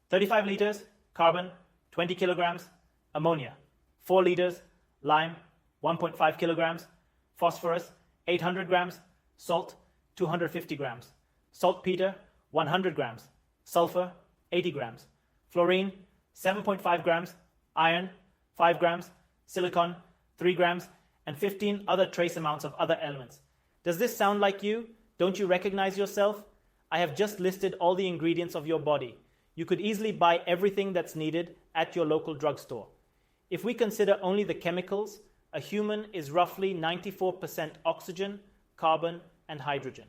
35 liters, carbon, 20 kilograms, ammonia, 4 liters, lime, 1.5 kilograms, phosphorus, 800 grams, salt, 250 grams, saltpeter, 100 grams, sulfur, 80 grams, fluorine, 7.5 grams, iron, 5 grams, silicon, 3 grams, and 15 other trace amounts of other elements. Does this sound like you? Don't you recognize yourself? I have just listed all the ingredients of your body. You could easily buy everything that's needed at your local drugstore. If we consider only the chemicals, a human is roughly 94% oxygen, carbon, and hydrogen.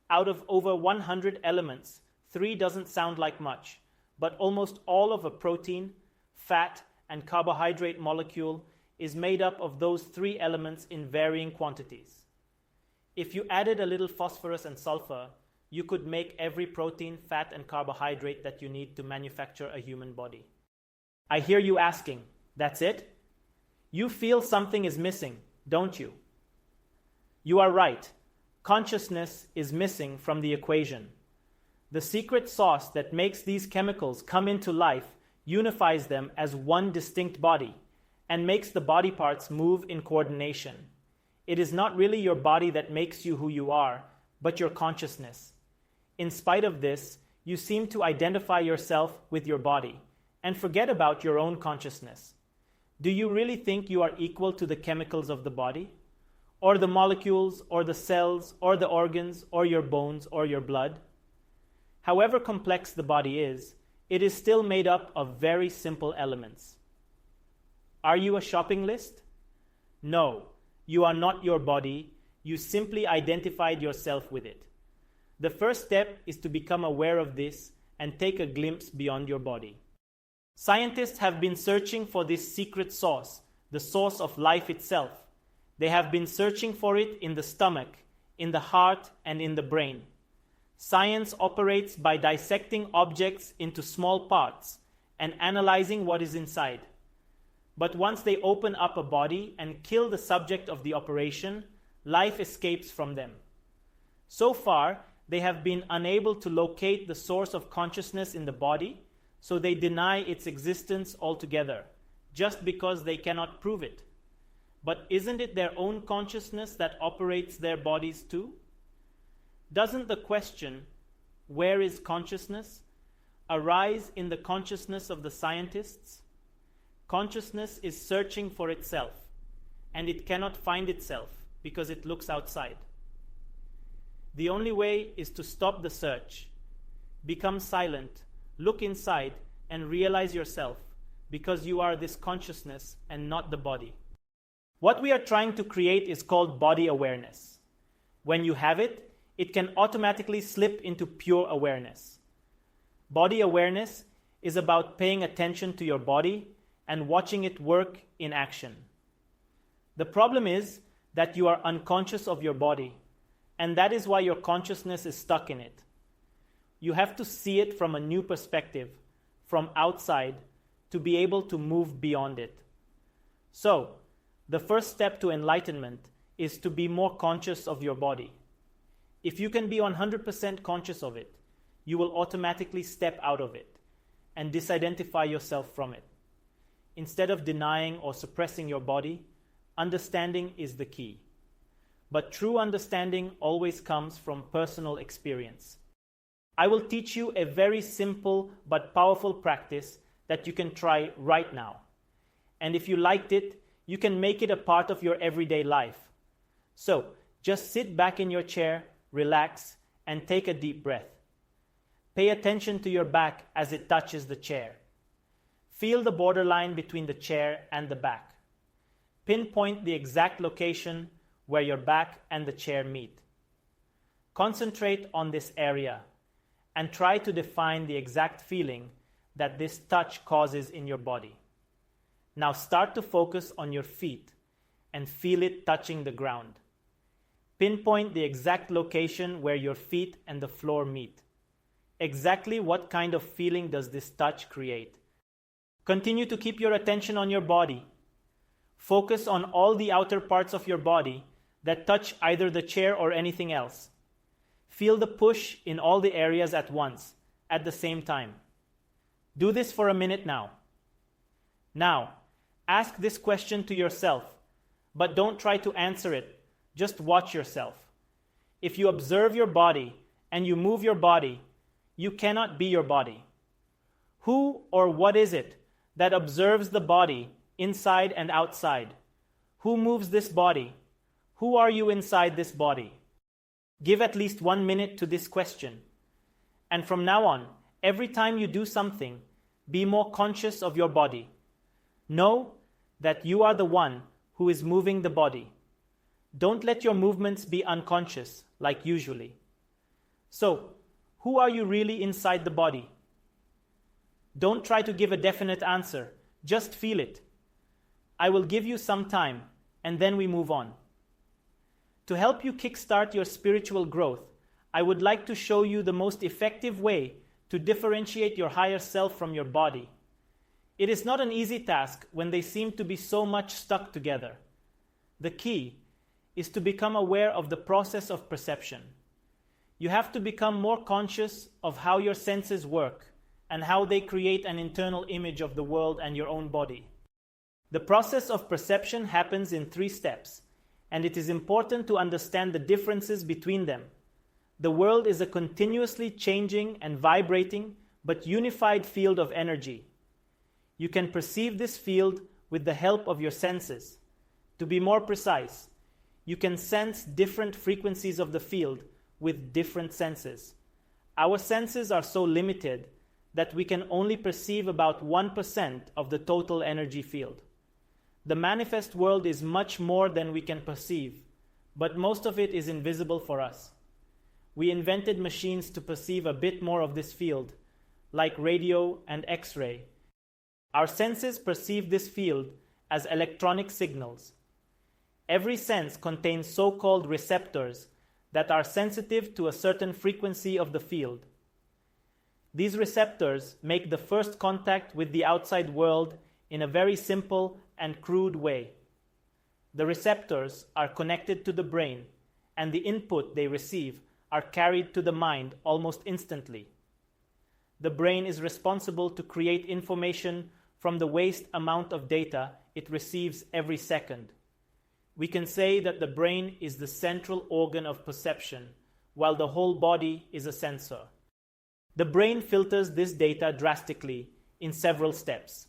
Out of over 100 elements, 3 doesn't sound like much, but almost all of a protein, fat, and carbohydrate molecule is made up of those 3 elements in varying quantities. If you added a little phosphorus and sulfur, you could make every protein, fat, and carbohydrate that you need to manufacture a human body. I hear you asking, that's it? You feel something is missing, don't you? You are right. Consciousness is missing from the equation. The secret sauce that makes these chemicals come into life unifies them as one distinct body and makes the body parts move in coordination. It is not really your body that makes you who you are, but your consciousness. In spite of this, you seem to identify yourself with your body and forget about your own consciousness. Do you really think you are equal to the chemicals of the body? Or the molecules, or the cells, or the organs, or your bones, or your blood? However complex the body is, it is still made up of very simple elements. Are you a shopping list? No, you are not your body. You simply identified yourself with it. The first step is to become aware of this and take a glimpse beyond your body. Scientists have been searching for this secret sauce, the source of life itself. They have been searching for it in the stomach, in the heart, and in the brain. Science operates by dissecting objects into small parts and analyzing what is inside. But once they open up a body and kill the subject of the operation, life escapes from them. So far, they have been unable to locate the source of consciousness in the body, so they deny its existence altogether, just because they cannot prove it. But isn't it their own consciousness that operates their bodies too? Doesn't the question, where is consciousness, arise in the consciousness of the scientists? Consciousness is searching for itself, and it cannot find itself because it looks outside. The only way is to stop the search, become silent, look inside, and realize yourself, because you are this consciousness and not the body. What we are trying to create is called body awareness. When you have it, it can automatically slip into pure awareness. Body awareness is about paying attention to your body and watching it work in action. The problem is that you are unconscious of your body, and that is why your consciousness is stuck in it. You have to see it from a new perspective, from outside, to be able to move beyond it. So, the first step to enlightenment is to be more conscious of your body. If you can be 100% conscious of it, you will automatically step out of it and disidentify yourself from it. Instead of denying or suppressing your body, understanding is the key. But true understanding always comes from personal experience. I will teach you a very simple but powerful practice that you can try right now. And if you liked it, you can make it a part of your everyday life. So, just sit back in your chair, relax, and take a deep breath. Pay attention to your back as it touches the chair. Feel the borderline between the chair and the back. Pinpoint the exact location where your back and the chair meet. Concentrate on this area and try to define the exact feeling that this touch causes in your body. Now start to focus on your feet and feel it touching the ground. Pinpoint the exact location where your feet and the floor meet. Exactly what kind of feeling does this touch create? Continue to keep your attention on your body. Focus on all the outer parts of your body that touch either the chair or anything else. Feel the push in all the areas at once, at the same time. Do this for a minute now. Now, ask this question to yourself, but don't try to answer it. Just watch yourself. If you observe your body and you move your body, you cannot be your body. Who or what is it that observes the body inside and outside? Who moves this body? Who are you inside this body? Give at least 1 minute to this question. And from now on, every time you do something, be more conscious of your body. Know that you are the one who is moving the body. Don't let your movements be unconscious, like usually. So, who are you really inside the body? Don't try to give a definite answer. Just feel it. I will give you some time, and then we move on. To help you kickstart your spiritual growth, I would like to show you the most effective way to differentiate your higher self from your body. It is not an easy task when they seem to be so much stuck together. The key is to become aware of the process of perception. You have to become more conscious of how your senses work and how they create an internal image of the world and your own body. The process of perception happens in 3 steps, and it is important to understand the differences between them. The world is a continuously changing and vibrating but unified field of energy. You can perceive this field with the help of your senses. To be more precise, you can sense different frequencies of the field with different senses. Our senses are so limited that we can only perceive about 1% of the total energy field. The manifest world is much more than we can perceive, but most of it is invisible for us. We invented machines to perceive a bit more of this field, like radio and X-ray. Our senses perceive this field as electronic signals. Every sense contains so-called receptors that are sensitive to a certain frequency of the field. These receptors make the first contact with the outside world in a very simple and crude way. The receptors are connected to the brain, and the input they receive are carried to the mind almost instantly. The brain is responsible to create information from the vast amount of data it receives every second. We can say that the brain is the central organ of perception, while the whole body is a sensor. The brain filters this data drastically in several steps.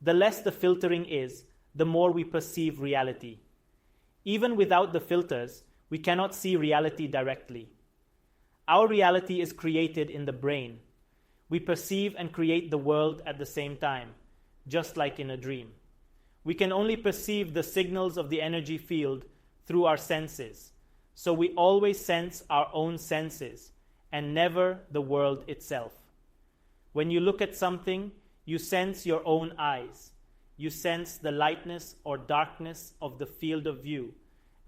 The less the filtering is, the more we perceive reality. Even without the filters, we cannot see reality directly. Our reality is created in the brain. We perceive and create the world at the same time, just like in a dream. We can only perceive the signals of the energy field through our senses, so we always sense our own senses and never the world itself. When you look at something, you sense your own eyes. You sense the lightness or darkness of the field of view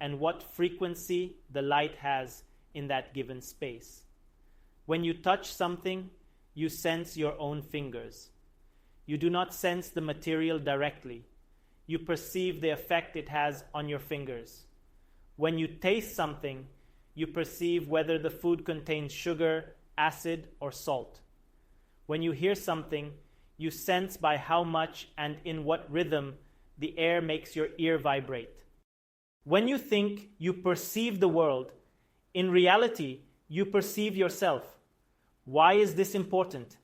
and what frequency the light has in that given space. When you touch something, you sense your own fingers. You do not sense the material directly. You perceive the effect it has on your fingers. When you taste something, you perceive whether the food contains sugar, acid, or salt. When you hear something, you sense by how much and in what rhythm the air makes your ear vibrate. When you think you perceive the world, in reality, you perceive yourself. Why is this important?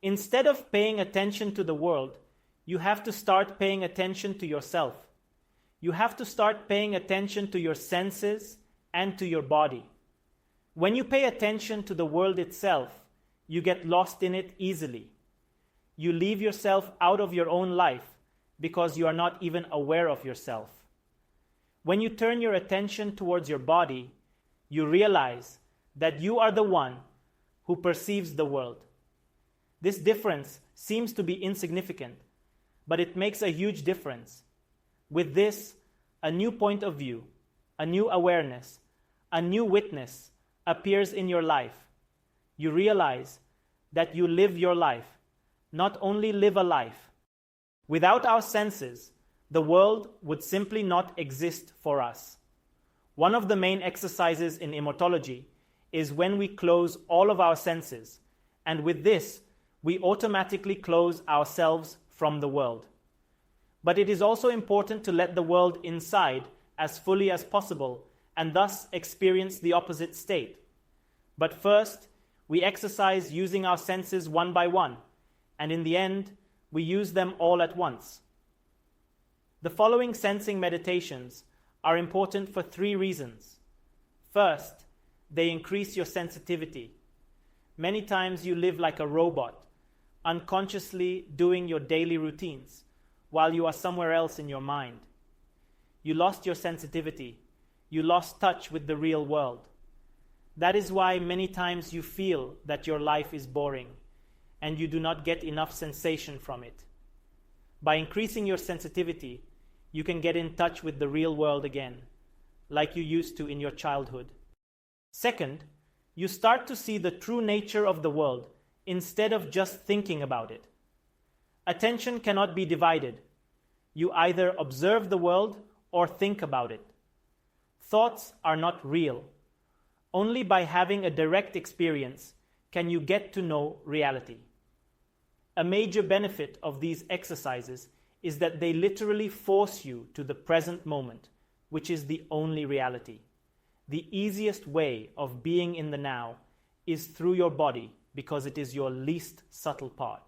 Instead of paying attention to the world, you have to start paying attention to yourself. You have to start paying attention to your senses and to your body. When you pay attention to the world itself, you get lost in it easily. You leave yourself out of your own life because you are not even aware of yourself. When you turn your attention towards your body, you realize that you are the one who perceives the world. This difference seems to be insignificant, but it makes a huge difference. With this, a new point of view, a new awareness, a new witness appears in your life. You realize that you live your life, not only live a life. Without our senses, the world would simply not exist for us. One of the main exercises in immortology is when we close all of our senses, and with this, we automatically close ourselves from the world. But it is also important to let the world inside as fully as possible and thus experience the opposite state. But first, we exercise using our senses one by one, and in the end, we use them all at once. The following sensing meditations are important for 3 reasons. First, they increase your sensitivity. Many times you live like a robot, unconsciously doing your daily routines, while you are somewhere else in your mind. You lost your sensitivity. You lost touch with the real world. That is why many times you feel that your life is boring and you do not get enough sensation from it. By increasing your sensitivity, you can get in touch with the real world again, like you used to in your childhood. Second, you start to see the true nature of the world instead of just thinking about it. Attention cannot be divided. You either observe the world or think about it. Thoughts are not real. Only by having a direct experience can you get to know reality. A major benefit of these exercises is that they literally force you to the present moment, which is the only reality. The easiest way of being in the now is through your body because it is your least subtle part.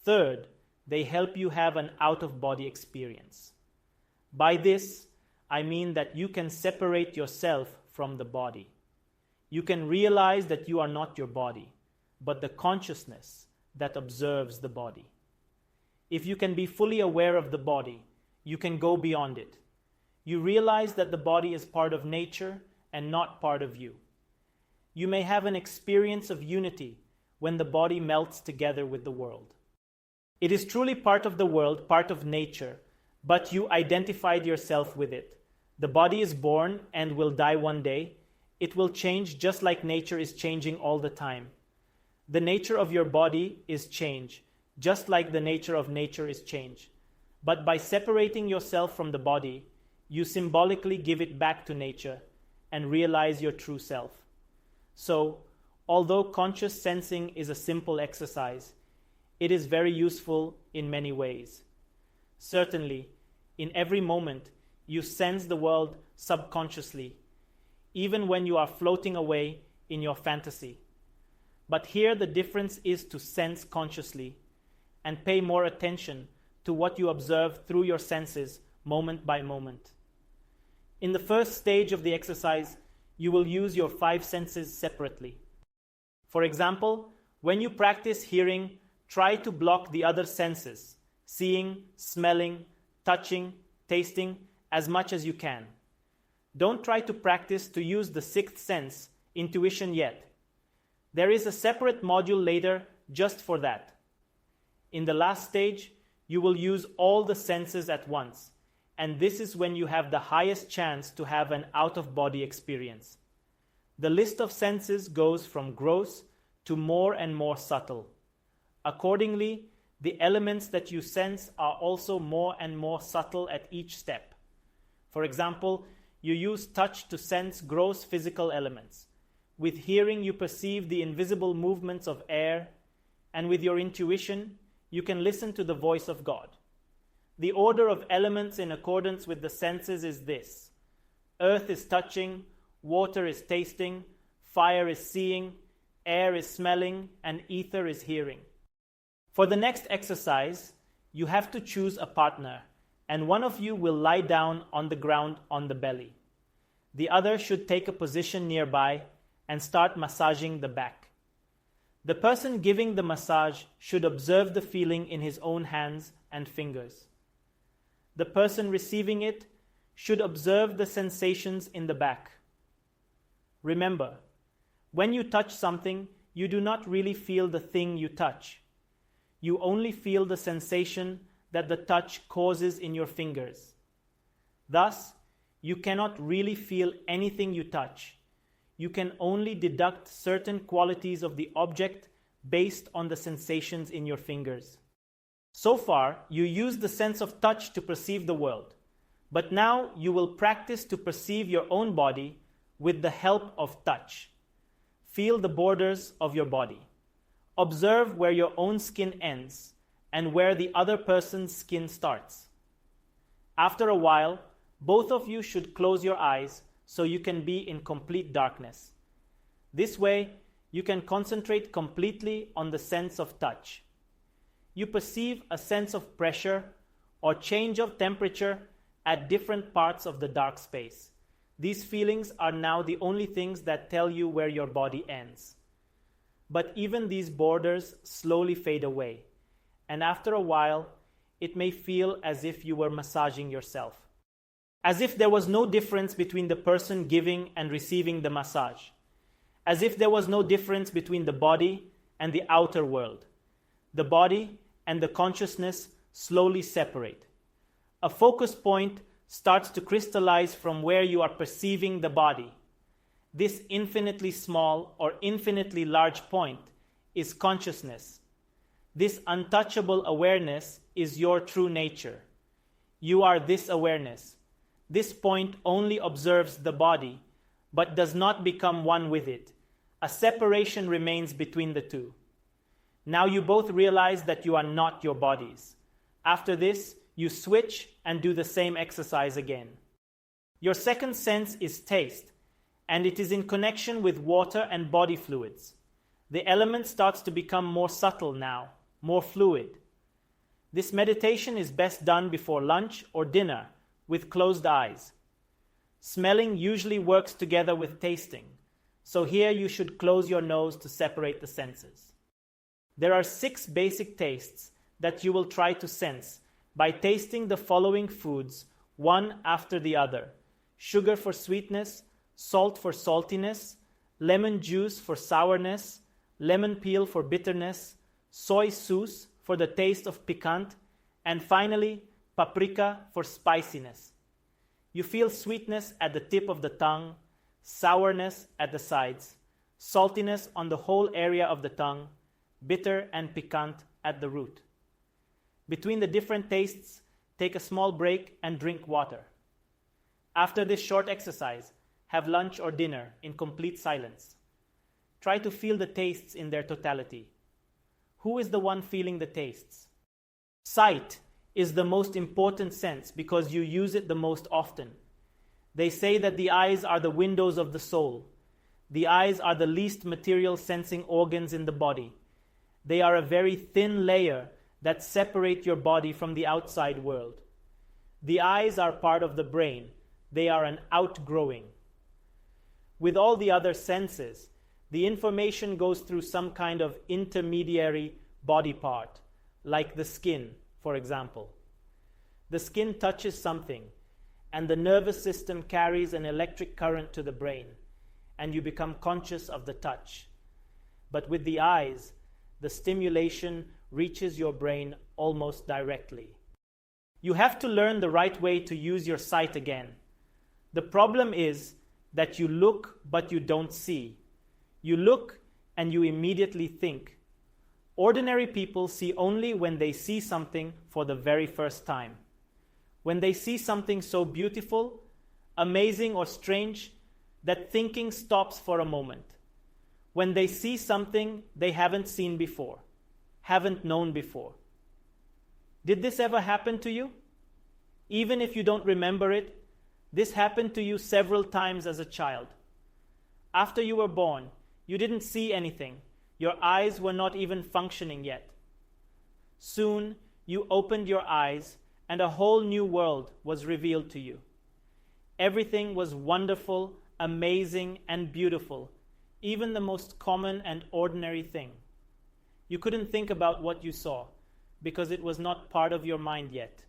Third, they help you have an out-of-body experience. By this, I mean that you can separate yourself from the body. You can realize that you are not your body, but the consciousness that observes the body. If you can be fully aware of the body, you can go beyond it. You realize that the body is part of nature and not part of you. You may have an experience of unity when the body melts together with the world. It is truly part of the world, part of nature, but you identified yourself with it. The body is born and will die one day. It will change just like nature is changing all the time. The nature of your body is change, just like the nature of nature is change. But by separating yourself from the body, you symbolically give it back to nature and realize your true self. So, although conscious sensing is a simple exercise, it is very useful in many ways. Certainly, in every moment, you sense the world subconsciously, even when you are floating away in your fantasy. But here the difference is to sense consciously and pay more attention to what you observe through your senses moment by moment. In the first stage of the exercise, you will use your 5 senses separately. For example, when you practice hearing, try to block the other senses, seeing, smelling, touching, tasting, as much as you can. Don't try to practice to use the 6th sense, intuition, yet. There is a separate module later just for that. In the last stage, you will use all the senses at once, and this is when you have the highest chance to have an out-of-body experience. The list of senses goes from gross to more and more subtle. Accordingly, the elements that you sense are also more and more subtle at each step. For example, you use touch to sense gross physical elements. With hearing, you perceive the invisible movements of air, and with your intuition, you can listen to the voice of God. The order of elements in accordance with the senses is this: earth is touching, water is tasting, fire is seeing, air is smelling, and ether is hearing. For the next exercise, you have to choose a partner, and one of you will lie down on the ground on the belly. The other should take a position nearby and start massaging the back. The person giving the massage should observe the feeling in his own hands and fingers. The person receiving it should observe the sensations in the back. Remember, when you touch something, you do not really feel the thing you touch. You only feel the sensation that the touch causes in your fingers. Thus, you cannot really feel anything you touch. You can only deduct certain qualities of the object based on the sensations in your fingers. So far, you use the sense of touch to perceive the world, but now you will practice to perceive your own body with the help of touch. Feel the borders of your body. Observe where your own skin ends and where the other person's skin starts. After a while, both of you should close your eyes so you can be in complete darkness. This way, you can concentrate completely on the sense of touch. You perceive a sense of pressure or change of temperature at different parts of the dark space. These feelings are now the only things that tell you where your body ends. But even these borders slowly fade away, and after a while, it may feel as if you were massaging yourself, as if there was no difference between the person giving and receiving the massage, as if there was no difference between the body and the outer world. The body and the consciousness slowly separate. A focus point starts to crystallize from where you are perceiving the body. This infinitely small or infinitely large point is consciousness. This untouchable awareness is your true nature. You are this awareness. This point only observes the body, but does not become one with it. A separation remains between the two. Now you both realize that you are not your bodies. After this, you switch and do the same exercise again. Your second sense is taste, and it is in connection with water and body fluids. The element starts to become more subtle now, more fluid. This meditation is best done before lunch or dinner with closed eyes. Smelling usually works together with tasting, so here you should close your nose to separate the senses. There are 6 basic tastes that you will try to sense by tasting the following foods one after the other: sugar for sweetness, salt for saltiness, lemon juice for sourness, lemon peel for bitterness, soy sauce for the taste of piquant, and finally, paprika for spiciness. You feel sweetness at the tip of the tongue, sourness at the sides, saltiness on the whole area of the tongue, bitter and piquant at the root. Between the different tastes, take a small break and drink water. After this short exercise, have lunch or dinner in complete silence. Try to feel the tastes in their totality. Who is the one feeling the tastes? Sight is the most important sense because you use it the most often. They say that the eyes are the windows of the soul. The eyes are the least material sensing organs in the body. They are a very thin layer that separate your body from the outside world. The eyes are part of the brain. They are an outgrowing. With all the other senses, the information goes through some kind of intermediary body part, like the skin, for example. The skin touches something, and the nervous system carries an electric current to the brain, and you become conscious of the touch. But with the eyes, the stimulation reaches your brain almost directly. You have to learn the right way to use your sight again. The problem is that you look, but you don't see. You look, and you immediately think. Ordinary people see only when they see something for the very first time. When they see something so beautiful, amazing, or strange, that thinking stops for a moment. When they see something they haven't seen before, haven't known before. Did this ever happen to you? Even if you don't remember it, this happened to you several times as a child. After you were born, you didn't see anything. Your eyes were not even functioning yet. Soon, you opened your eyes, and a whole new world was revealed to you. Everything was wonderful, amazing, and beautiful, even the most common and ordinary thing. You couldn't think about what you saw, because it was not part of your mind yet.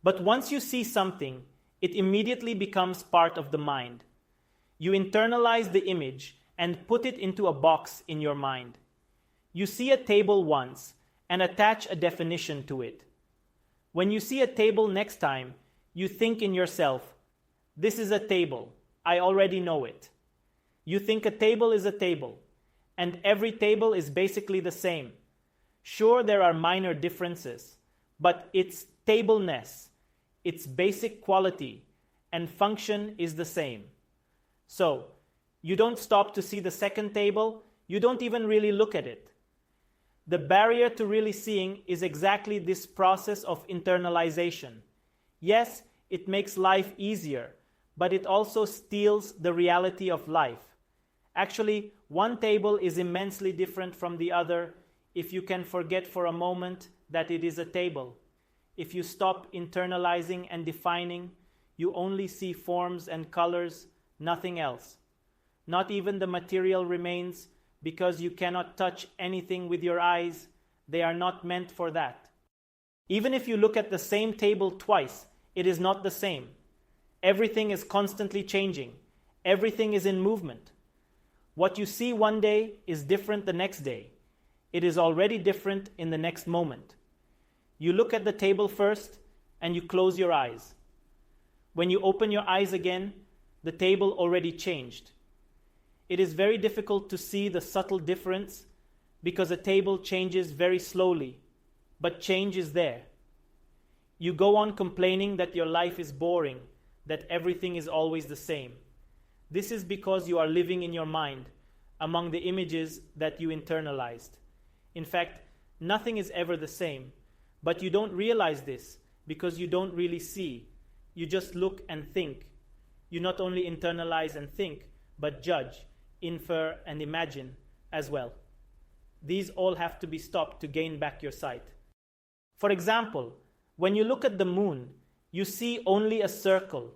But once you see something, it immediately becomes part of the mind. You internalize the image and put it into a box in your mind. You see a table once and attach a definition to it. When you see a table next time, you think in yourself, "This is a table. I already know it." You think a table is a table, and every table is basically the same. Sure, there are minor differences, but its tableness, its basic quality and function is the same. So, you don't stop to see the second table, you don't even really look at it. The barrier to really seeing is exactly this process of internalization. Yes, it makes life easier, but it also steals the reality of life. Actually, one table is immensely different from the other if you can forget for a moment that it is a table. If you stop internalizing and defining, you only see forms and colors, nothing else. Not even the material remains, because you cannot touch anything with your eyes. They are not meant for that. Even if you look at the same table twice, it is not the same. Everything is constantly changing. Everything is in movement. What you see one day is different the next day. It is already different in the next moment. You look at the table first and you close your eyes. When you open your eyes again, the table already changed. It is very difficult to see the subtle difference because a table changes very slowly, but change is there. You go on complaining that your life is boring, that everything is always the same. This is because you are living in your mind, among the images that you internalized. In fact, nothing is ever the same, but you don't realize this because you don't really see. You just look and think. You not only internalize and think, but judge, infer, and imagine as well. These all have to be stopped to gain back your sight. For example, when you look at the moon, you see only a circle.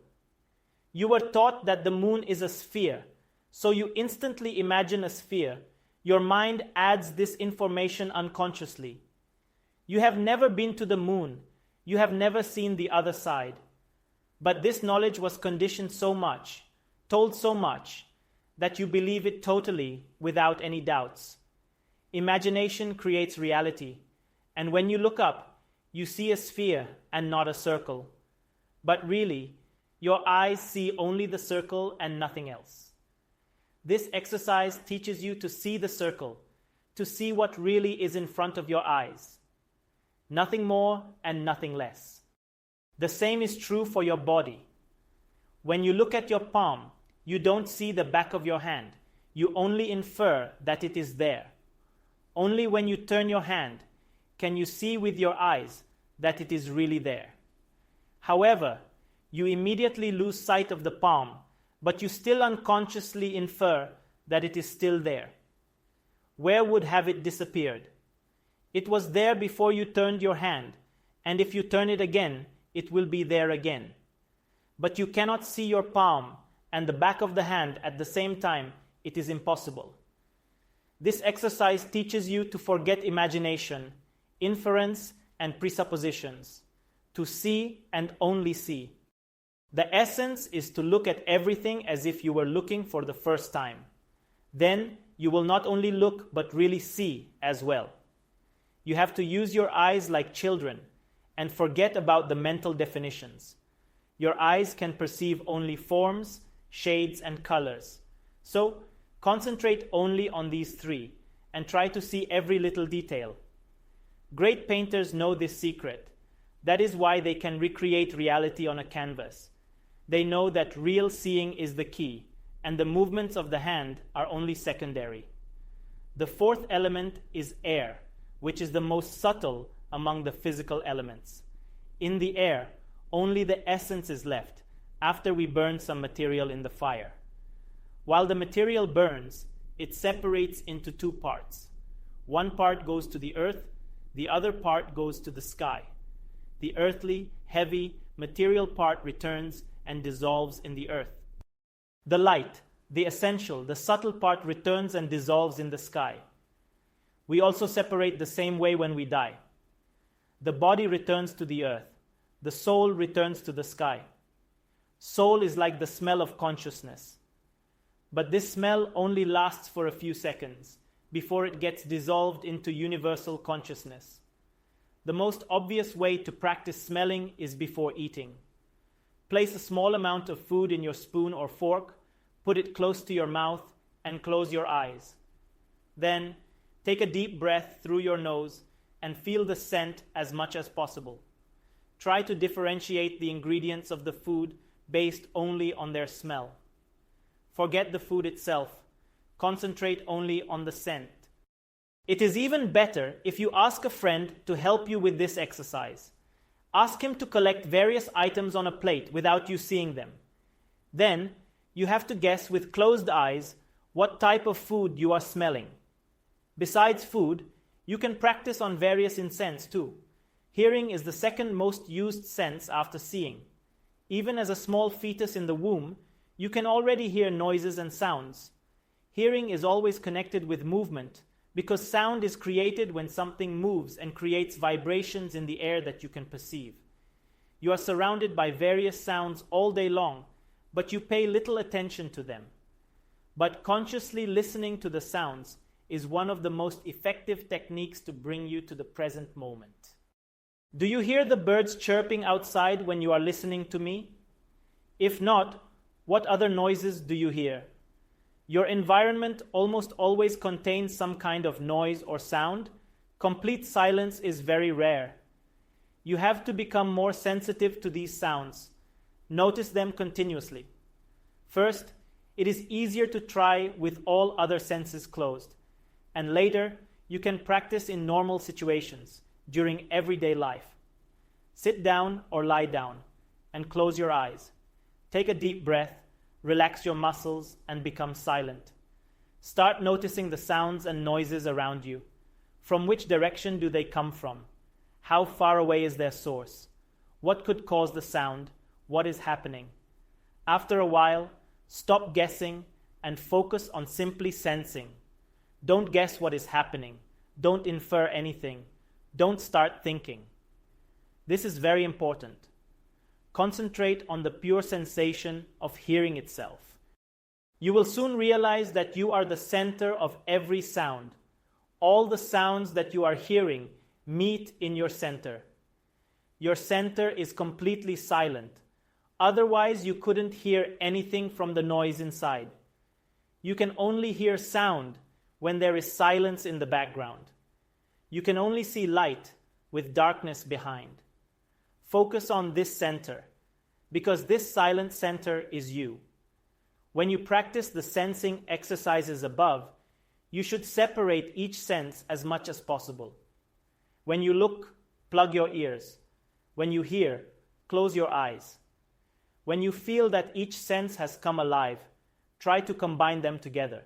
You were taught that the moon is a sphere, so you instantly imagine a sphere. Your mind adds this information unconsciously. You have never been to the moon. You have never seen the other side. But this knowledge was conditioned so much, told so much, that you believe it totally without any doubts. Imagination creates reality, and when you look up, you see a sphere and not a circle. But really, your eyes see only the circle and nothing else. This exercise teaches you to see the circle, to see what really is in front of your eyes. Nothing more and nothing less. The same is true for your body. When you look at your palm, you don't see the back of your hand. You only infer that it is there. Only when you turn your hand can you see with your eyes that it is really there. However, you immediately lose sight of the palm, but you still unconsciously infer that it is still there. Where would have it disappeared? It was there before you turned your hand, and if you turn it again, it will be there again. But you cannot see your palm and the back of the hand at the same time. It is impossible. This exercise teaches you to forget imagination, inference, and presuppositions, to see and only see. The essence is to look at everything as if you were looking for the first time. Then you will not only look but really see as well. You have to use your eyes like children and forget about the mental definitions. Your eyes can perceive only forms, shades, and colors. So, concentrate only on these three and try to see every little detail. Great painters know this secret. That is why they can recreate reality on a canvas. They know that real seeing is the key, and the movements of the hand are only secondary. The fourth element is air, which is the most subtle among the physical elements. In the air, only the essence is left after we burn some material in the fire. While the material burns, it separates into two parts. One part goes to the earth, the other part goes to the sky. The earthly, heavy, material part returns and dissolves in the earth. The light, the essential, the subtle part returns and dissolves in the sky. We also separate the same way when we die. The body returns to the earth. The soul returns to the sky. Soul is like the smell of consciousness. But this smell only lasts for a few seconds before it gets dissolved into universal consciousness. The most obvious way to practice smelling is before eating. Place a small amount of food in your spoon or fork, put it close to your mouth, and close your eyes. Then, take a deep breath through your nose and feel the scent as much as possible. Try to differentiate the ingredients of the food based only on their smell. Forget the food itself. Concentrate only on the scent. It is even better if you ask a friend to help you with this exercise. Ask him to collect various items on a plate without you seeing them. Then, you have to guess with closed eyes what type of food you are smelling. Besides food, you can practice on various senses too. Hearing is the second most used sense after seeing. Even as a small fetus in the womb, you can already hear noises and sounds. Hearing is always connected with movement because sound is created when something moves and creates vibrations in the air that you can perceive. You are surrounded by various sounds all day long, but you pay little attention to them. But consciously listening to the sounds is one of the most effective techniques to bring you to the present moment. Do you hear the birds chirping outside when you are listening to me? If not, what other noises do you hear? Your environment almost always contains some kind of noise or sound. Complete silence is very rare. You have to become more sensitive to these sounds. Notice them continuously. First, it is easier to try with all other senses closed, and later you can practice in normal situations during everyday life. Sit down or lie down and close your eyes. Take a deep breath, relax your muscles, and become silent. Start noticing the sounds and noises around you. From which direction do they come from? How far away is their source? What could cause the sound? What is happening? After a while, stop guessing and focus on simply sensing. Don't guess what is happening. Don't infer anything. Don't start thinking. This is very important. Concentrate on the pure sensation of hearing itself. You will soon realize that you are the center of every sound. All the sounds that you are hearing meet in your center. Your center is completely silent. Otherwise, you couldn't hear anything from the noise inside. You can only hear sound when there is silence in the background. You can only see light with darkness behind. Focus on this center, because this silent center is you. When you practice the sensing exercises above, you should separate each sense as much as possible. When you look, plug your ears. When you hear, close your eyes. When you feel that each sense has come alive, try to combine them together.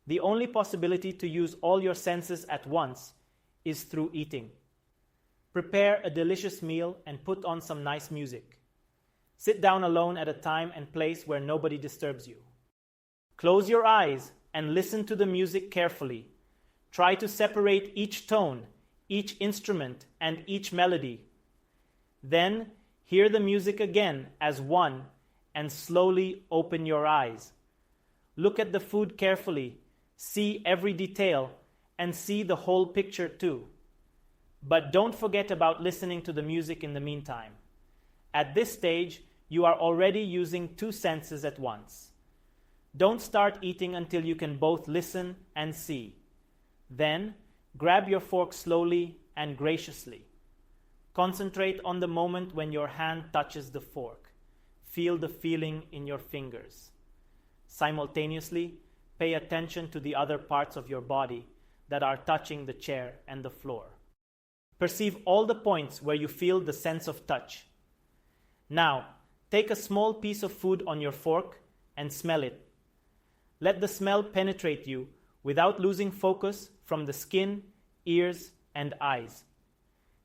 The only possibility to use all your senses at once is through eating. Prepare a delicious meal and put on some nice music. Sit down alone at a time and place where nobody disturbs you. Close your eyes and listen to the music carefully. Try to separate each tone, each instrument, and each melody. Then hear the music again as one and slowly open your eyes. Look at the food carefully, see every detail, and see the whole picture too. But don't forget about listening to the music in the meantime. At this stage, you are already using two senses at once. Don't start eating until you can both listen and see. Then, grab your fork slowly and graciously. Concentrate on the moment when your hand touches the fork. Feel the feeling in your fingers. Simultaneously, pay attention to the other parts of your body that are touching the chair and the floor. Perceive all the points where you feel the sense of touch. Now, take a small piece of food on your fork and smell it. Let the smell penetrate you without losing focus from the skin, ears, and eyes.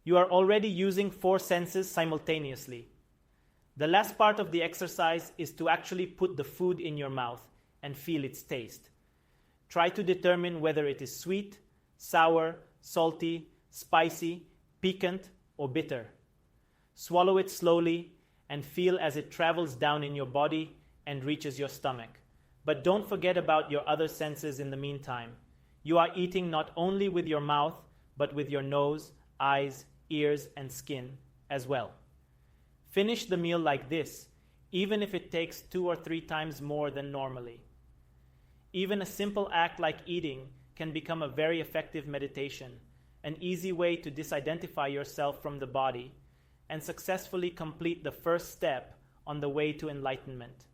You are already using 4 senses simultaneously. The last part of the exercise is to actually put the food in your mouth and feel its taste. Try to determine whether it is sweet, sour, salty, spicy, piquant, or bitter. Swallow it slowly and feel as it travels down in your body and reaches your stomach. But don't forget about your other senses in the meantime. You are eating not only with your mouth, but with your nose, eyes, ears, and skin as well. Finish the meal like this, even if it takes 2 or 3 times more than normally. Even a simple act like eating can become a very effective meditation, an easy way to disidentify yourself from the body and successfully complete the first step on the way to enlightenment.